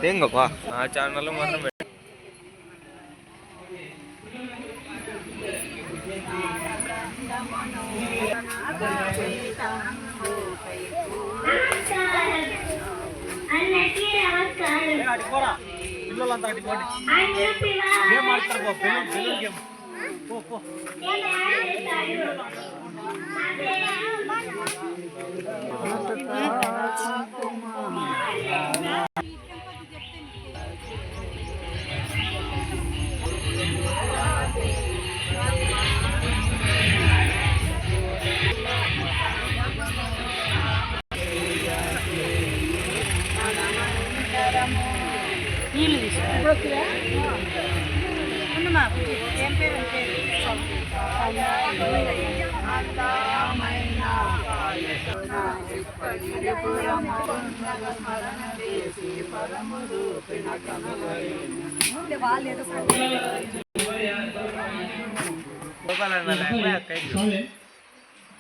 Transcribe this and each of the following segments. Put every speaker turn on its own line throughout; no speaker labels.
Tengok pak, channel lu mana?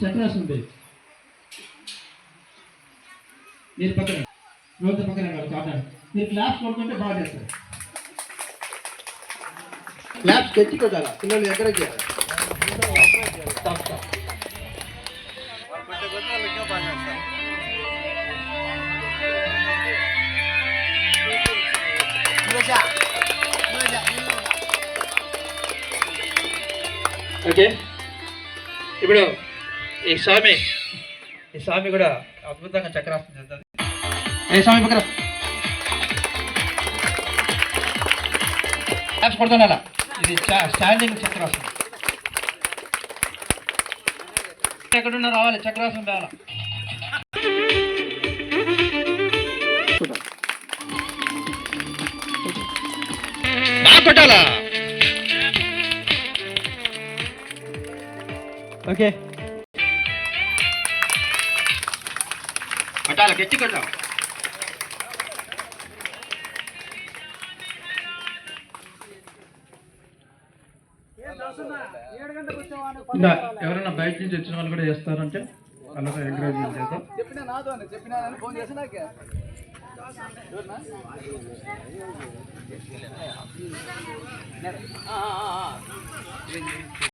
చక్రాసనం మీరు పక్కన రోజు పక్కన చాటాడు మీరు క్లాస్ కొడుతుంటే బాగా చేస్తారు. క్లాస్ తెచ్చుకోవాలా పిల్లలు ఎక్కడికి ఓకే. ఇప్పుడు ఈ స్వామి కూడా అద్భుతంగా చక్రాసనం చేస్తుంది. ఏ స్వామి పక్కన క్లాస్ కొడుతున్నా ఇది స్టాండింగ్ చక్రాసనం. ఎక్కడున్నా రావాలి, చక్రాసనం రావాలా. కొట్టాలా. ఓకే కొట్టాలా, గట్టి కొట్టాలి. ఇంకా ఎవరైనా బయట నుంచి వచ్చిన వాళ్ళు కూడా చేస్తారంటే వాళ్ళతో ఎంకరేజ్మెంట్ చేద్దాం. చెప్పినా